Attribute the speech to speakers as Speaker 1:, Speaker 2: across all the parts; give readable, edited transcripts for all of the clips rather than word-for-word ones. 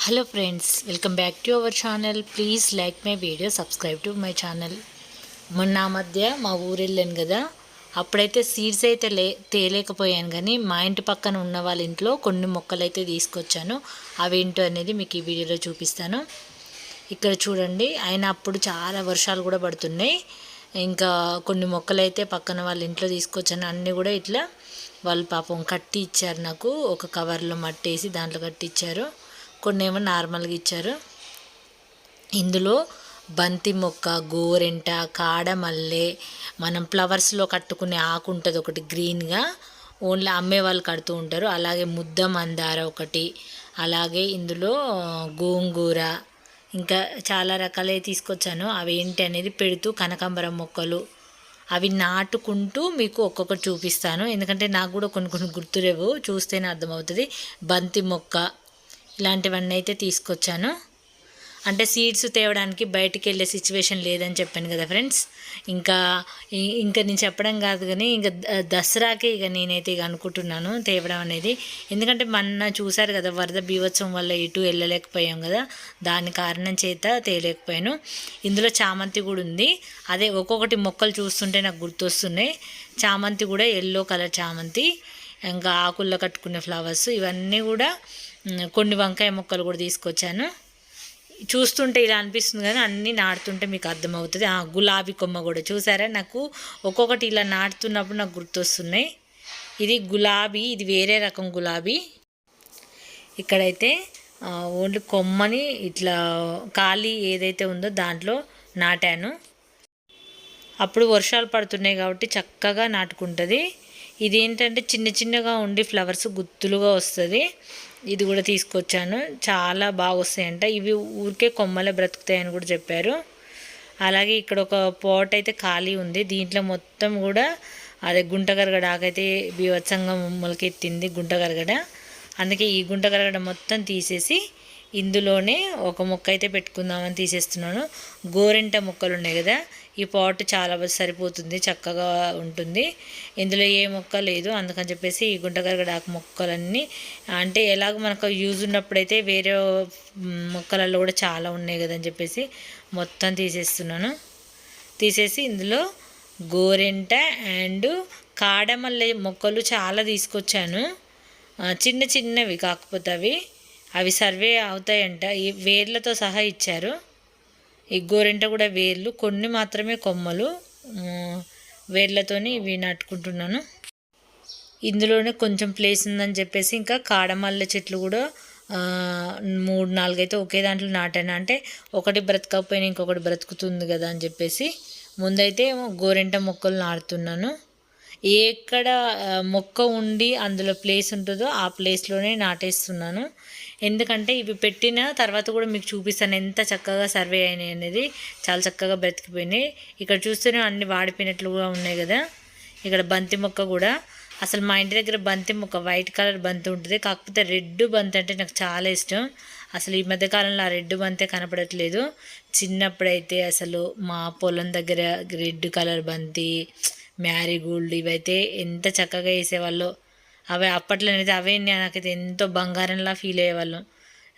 Speaker 1: Hello friends, welcome back to our channel. Please like my video, subscribe to my channel. మొన్న మధ్య మా ఊరు వెళ్ళాను కదా, అప్పుడైతే సీడ్స్ అయితే తేలేకపోయాను, కానీ మా ఇంటి పక్కన ఉన్న వాళ్ళ ఇంట్లో కొన్ని మొక్కలు అయితే తీసుకొచ్చాను. అవేంటో అనేది మీకు ఈ వీడియోలో చూపిస్తాను. ఇక్కడ చూడండి, అయినా అప్పుడు చాలా వర్షాలు కూడా పడుతున్నాయి. ఇంకా కొన్ని మొక్కలు అయితే పక్కన వాళ్ళ ఇంట్లో తీసుకొచ్చాను. అన్నీ కూడా ఇట్లా వాళ్ళు పాపం కట్టి ఇచ్చారు. నాకు ఒక కవర్లో మట్టేసి దాంట్లో కట్టి ఇచ్చారు. కొన్ని ఏమో నార్మల్గా ఇచ్చారు. ఇందులో బంతి మొక్క, గోరెంట, కాడమల్లె, మనం ఫ్లవర్స్లో కట్టుకునే ఆకు ఉంటుంది ఒకటి గ్రీన్గా, ఓన్లీ అమ్మే వాళ్ళు కడుతూ ఉంటారు. అలాగే ముద్ద మందార ఒకటి, అలాగే ఇందులో గోంగూర, ఇంకా చాలా రకాలే తీసుకొచ్చాను. అవి ఏంటి అనేది పెడుతూ కనకాంబరం మొక్కలు అవి నాటుకుంటూ మీకు ఒక్కొక్కటి చూపిస్తాను. ఎందుకంటే నాకు కూడా కొన్ని కొన్ని గుర్తులేవు, చూస్తేనే అర్థమవుతుంది. బంతి మొక్క ఇలాంటివన్నీ అయితే తీసుకొచ్చాను. అంటే సీడ్స్ తేవడానికి బయటికి వెళ్ళే సిచ్యువేషన్ లేదని చెప్పాను కదా ఫ్రెండ్స్. ఇంకా ఇంకా నేను చెప్పడం కాదు, కానీ ఇంకా దసరాకి ఇక నేనైతే ఇక అనుకుంటున్నాను తేవడం అనేది. ఎందుకంటే మొన్న చూశారు కదా, వరద బీభత్సం వల్ల ఎటు వెళ్ళలేకపోయాం కదా, దాని కారణం చేత తేలేకపోయాను. ఇందులో చామంతి కూడా ఉంది. అదే ఒక్కొక్కటి మొక్కలు చూస్తుంటే నాకు గుర్తొస్తున్నాయి. చామంతి కూడా ఎల్లో కలర్ చామంతి, ఇంకా ఆకుల్లో కట్టుకునే ఫ్లవర్స్, ఇవన్నీ కూడా కొన్ని వంకాయ మొక్కలు కూడా తీసుకొచ్చాను. చూస్తుంటే ఇలా అనిపిస్తుంది, కానీ అన్నీ నాటుతుంటే మీకు అర్థమవుతుంది. గులాబీ కొమ్మ కూడా చూసారా, నాకు ఒక్కొక్కటి ఇలా నాటుతున్నప్పుడు నాకు గుర్తొస్తున్నాయి. ఇది గులాబీ, ఇది వేరే రకం గులాబీ. ఇక్కడైతే ఓన్లీ కొమ్మని ఇట్లా ఖాళీ ఏదైతే ఉందో దాంట్లో నాటాను. అప్పుడు వర్షాలు పడుతున్నాయి కాబట్టి చక్కగా నాటుకుంటుంది. ఇదేంటంటే చిన్న చిన్నగా ఉండి ఫ్లవర్స్ గుత్తులుగా వస్తుంది. ఇది కూడా తీసుకొచ్చాను. చాలా బాగా వస్తాయంట. ఇవి ఊరికే కొమ్మలే బ్రతుకుతాయని కూడా చెప్పారు. అలాగే ఇక్కడ ఒక పాట్ అయితే ఖాళీ ఉంది. దీంట్లో మొత్తం కూడా అదే గుంటగరగడ ఆకైతే బీభత్సంగా మొలకెత్తింది గుంటగరగడ. అందుకే ఈ గుంటగరగడ మొత్తం తీసేసి ఇందులోనే ఒక మొక్క అయితే పెట్టుకుందామని తీసేస్తున్నాను. గోరెంట మొక్కలు ఉన్నాయి కదా, ఈ పాట్ చాలా సరిపోతుంది, చక్కగా ఉంటుంది. ఇందులో ఏ మొక్క లేదు, అందుకని చెప్పేసి ఈ గుంటగరగడాకు మొక్కలన్నీ, అంటే ఎలాగో మనకు యూజ్ ఉన్నప్పుడైతే వేరే మొక్కలలో కూడా చాలా ఉన్నాయి కదని చెప్పేసి మొత్తం తీసేస్తున్నాను. తీసేసి ఇందులో గోరెంట అండ్ కాడమల్లె మొక్కలు చాలా తీసుకొచ్చాను. చిన్న చిన్నవి కాకపోతే అవి సర్వే అవుతాయంట. ఈ వేర్లతో సహా ఇచ్చారు. ఈ గోరెంట కూడా వేర్లు, కొన్ని మాత్రమే కొమ్మలు, వేర్లతోని ఇవి నాటుకుంటున్నాను. ఇందులోనే కొంచెం ప్లేస్ ఉందని చెప్పేసి ఇంకా కాడమల్లె చెట్లు కూడా 3-4 అయితే ఒకే దాంట్లో నాటాను. అంటే ఒకటి బ్రతకపోయినా ఇంకొకటి బ్రతుకుతుంది కదా అని చెప్పేసి ముందైతే గోరెంట మొక్కలు నాటుతున్నాను. ఎక్కడ మొక్క ఉండి అందులో ప్లేస్ ఉంటుందో ఆ ప్లేస్లోనే నాటేస్తున్నాను. ఎందుకంటే ఇవి పెట్టిన తర్వాత కూడా మీకు చూపిస్తాను ఎంత చక్కగా సర్వే అయినాయి అనేది. చాలా చక్కగా బ్రతికిపోయినాయి. ఇక్కడ చూస్తేనే అన్ని వాడిపోయినట్లుగా ఉన్నాయి కదా. ఇక్కడ బంతి మొక్క కూడా, అసలు మా ఇంటి దగ్గర బంతి మొక్క వైట్ కలర్ బంతి ఉంటుంది, కాకపోతే రెడ్ బంతి అంటే నాకు చాలా ఇష్టం. అసలు ఈ మధ్యకాలంలో ఆ రెడ్ బంతే కనపడట్లేదు. చిన్నప్పుడైతే అసలు మా పొలం దగ్గర రెడ్ కలర్ బంతి, మ్యారీగోల్డ్ ఇవైతే ఎంత చక్కగా వేసేవాళ్ళు. అవి అప్పట్లో అయితే అవే నాకైతే ఎంతో బంగారంలా ఫీల్ అయ్యేవాళ్ళం.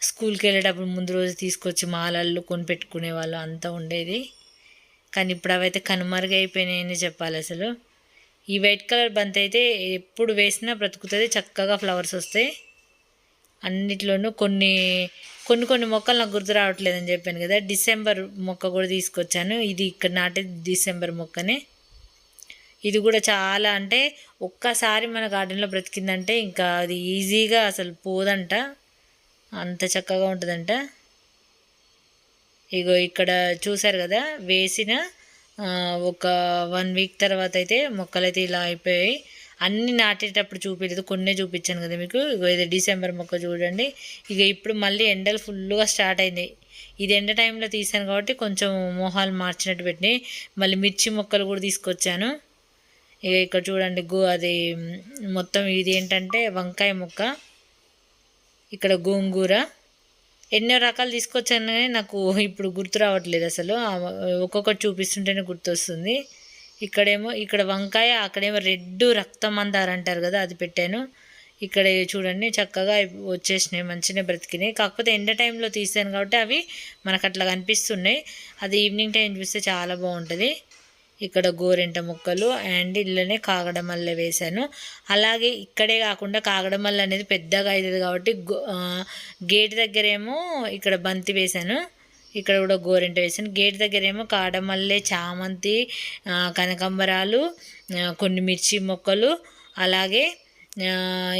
Speaker 1: స్కూల్కి వెళ్ళేటప్పుడు ముందు రోజు తీసుకొచ్చి మాలల్లో కొని పెట్టుకునేవాళ్ళం, అంతా ఉండేది. కానీ ఇప్పుడు అవైతే కనుమరుగైపోయినాయని చెప్పాలి. అసలు ఈ వైట్ కలర్ బంతి అయితే ఎప్పుడు వేసినా బ్రతుకుతుంది, చక్కగా ఫ్లవర్స్ వస్తాయి. అన్నిట్లోనూ కొన్ని కొన్ని కొన్ని మొక్కలు నాకు గుర్తు రావట్లేదని చెప్పాను కదా. డిసెంబర్ మొక్క కూడా తీసుకొచ్చాను. ఇది ఇక్కడ నాటే డిసెంబర్ మొక్కనే. ఇది కూడా చాలా, అంటే ఒక్కసారి మన గార్డెన్లో బ్రతికిందంటే ఇంకా అది ఈజీగా అసలు పోదంట, అంత చక్కగా ఉంటుందంట. ఇగో ఇక్కడ చూసారు కదా, వేసిన ఒక 1 వీక్ తర్వాత అయితే మొక్కలు అయితే ఇలా అయిపోయాయి. అన్నీ నాటేటప్పుడు చూపించలేదు, కొన్నే చూపించాను కదా మీకు. ఇగో ఇది డిసెంబర్ మొక్క చూడండి. ఇక ఇప్పుడు మళ్ళీ ఎండలు ఫుల్గా స్టార్ట్ అయినాయి. ఇది ఎండ టైంలో తీసాను కాబట్టి కొంచెం మొహాలు మార్చినట్టు పెట్టినాయి. మళ్ళీ మిర్చి మొక్కలు కూడా తీసుకొచ్చాను. ఇక ఇక్కడ చూడండి, అది మొత్తం ఇది ఏంటంటే వంకాయ మొక్క, ఇక్కడ గోంగూర, ఎన్నో రకాలు తీసుకొచ్చాను కానీ నాకు ఇప్పుడు గుర్తు రావట్లేదు. అసలు ఒక్కొక్కటి చూపిస్తుంటేనే గుర్తొస్తుంది. ఇక్కడేమో ఇక్కడ వంకాయ, అక్కడేమో రెడ్ రక్తం మందార అంటారు కదా, అది పెట్టాను. ఇక్కడ చూడండి చక్కగా వచ్చేసినాయి, మంచిగా బ్రతికినాయి. కాకపోతే ఎండ టైంలో తీసాను కాబట్టి అవి మనకు అట్లా కనిపిస్తున్నాయి. అది ఈవినింగ్ టైం చూస్తే చాలా బాగుంటుంది. ఇక్కడ గోరెంట ముక్కలు అండ్ ఇళ్ళనే కాగడమల్లె వేశాను. అలాగే ఇక్కడే కాకుండా కాగడమల్లె అనేది పెద్దగా అవుతుంది కాబట్టి గేట్ దగ్గరేమో ఇక్కడ బంతి వేశాను, ఇక్కడ కూడా గోరెంట వేసాను. గేట్ దగ్గర ఏమో కాడమల్లె, చామంతి, కనకాంబరాలు, కొన్ని మిర్చి మొక్కలు, అలాగే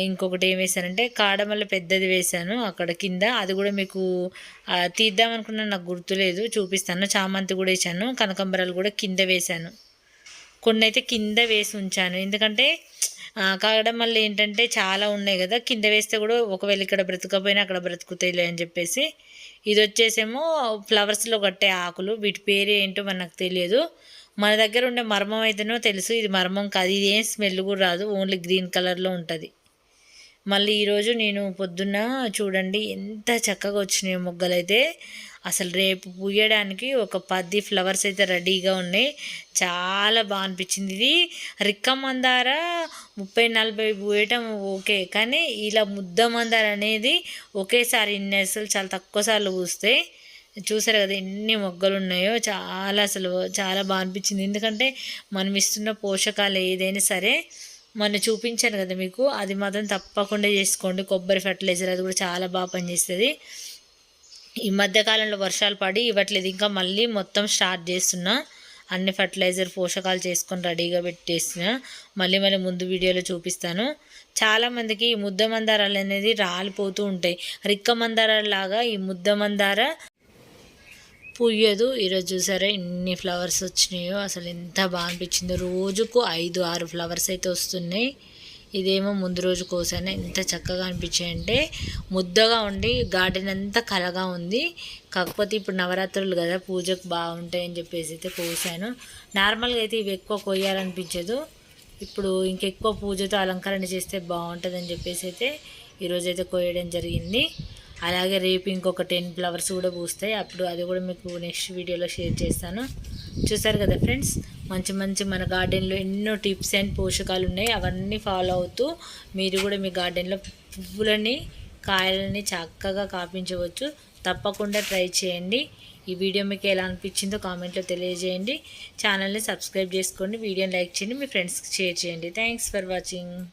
Speaker 1: ఇంకొకటి ఏం వేసానంటే కాడమల్లె పెద్దది వేసాను అక్కడ కింద. అది కూడా మీకు తీద్దామనుకున్నా, నాకు గుర్తులేదు, చూపిస్తాను. చామంతి కూడా వేసాను, కనకాంబరాలు కూడా కింద వేసాను. కొన్ని అయితే కింద వేసి ఉంచాను, ఎందుకంటే కాగడమల్లె ఏంటంటే చాలా ఉన్నాయి కదా, కింద వేస్తే కూడా ఒకవేళ ఇక్కడ బ్రతకపోయినా అక్కడ బ్రతుకుతాయిలే అని చెప్పేసి. ఇది వచ్చేసేమో ఫ్లవర్స్లో కట్టే ఆకులు, వీటి పేరు ఏంటో మనకు తెలియదు. మన దగ్గర ఉండే మర్మం అయితేనో తెలుసు, ఇది మర్మం కాదు. ఇది ఏం స్మెల్ కూడా రాదు, ఓన్లీ గ్రీన్ కలర్లో ఉంటుంది. మళ్ళీ ఈరోజు నేను పొద్దున్న చూడండి ఎంత చక్కగా వచ్చినాయి మొగ్గలైతే. అసలు రేపు పూయడానికి ఒక 10 ఫ్లవర్స్ అయితే రెడీగా ఉన్నాయి. చాలా బాగా అనిపించింది. ఇది రిక్క మందార 30-40 పూయటం ఓకే, కానీ ఇలా ముద్ద మందార అనేది ఒకేసారి ఇన్ని అసలు చాలా తక్కువ సార్లు పూస్తాయి. చూసారు కదా ఎన్ని మొగ్గలు ఉన్నాయో, అసలు చాలా బాగా అనిపించింది. ఎందుకంటే మనం ఇస్తున్న పోషకాలు ఏదైనా సరే, మొన్న చూపించాను కదా మీకు, అది మాత్రం తప్పకుండా చేసుకోండి. కొబ్బరి ఫర్టిలైజర్ అది కూడా చాలా బాగా పనిచేస్తుంది. ఈ మధ్యకాలంలో వర్షాలు పడి ఇవ్వట్లేదు, ఇంకా మళ్ళీ మొత్తం స్టార్ట్ చేస్తున్నా. అన్ని ఫర్టిలైజర్ పోషకాలు చేసుకొని రెడీగా పెట్టేసిన, మళ్ళీ ముందు వీడియోలో చూపిస్తాను. చాలామందికి ఈ ముద్ద మందారాలు అనేది రాలిపోతూ ఉంటాయి. రిక్క మందారాల లాగా ఈ ముద్ద మందార పుయ్యదు. ఈరోజు చూసారా ఎన్ని ఫ్లవర్స్ వచ్చినాయో, అసలు ఎంత బాగా అనిపించిందో. రోజుకు 5-6 ఫ్లవర్స్ అయితే వస్తున్నాయి. ఇదేమో ముందు రోజు కోసాను, ఎంత చక్కగా అనిపించాయంటే ముద్దగా ఉండి గార్డెన్ అంతా కలగా ఉంది. కాకపోతే ఇప్పుడు నవరాత్రులు కదా, పూజకు బాగుంటాయని చెప్పేసి అయితే కోసాను. నార్మల్గా అయితే ఇవి ఎక్కువ కొయ్యాలనిపించదు, ఇప్పుడు ఇంకెక్కువ పూజతో అలంకరణ చేస్తే బాగుంటుందని చెప్పేసి అయితే ఈరోజైతే కోయడం జరిగింది. అలాగే రేపు ఇంకొక 10 ఫ్లవర్స్ కూడా పూస్తాయి, అప్పుడు అది కూడా మీకు నెక్స్ట్ వీడియోలో షేర్ చేస్తాను. చూసారు కదా ఫ్రెండ్స్, మంచి మన గార్డెన్లో ఎన్నో టిప్స్ అండ్ పోషకాలు ఉన్నాయి. అవన్నీ ఫాలో అవుతూ మీరు కూడా మీ గార్డెన్లో పువ్వులని, కాయలని చక్కగా కాపించవచ్చు. తప్పకుండా ట్రై చేయండి. ఈ వీడియో మీకు ఎలా అనిపించిందో కామెంట్లో తెలియజేయండి. ఛానల్ని సబ్స్క్రైబ్ చేసుకోండి, వీడియోని లైక్ చేయండి, మీ ఫ్రెండ్స్కి షేర్ చేయండి. Thanks for watching.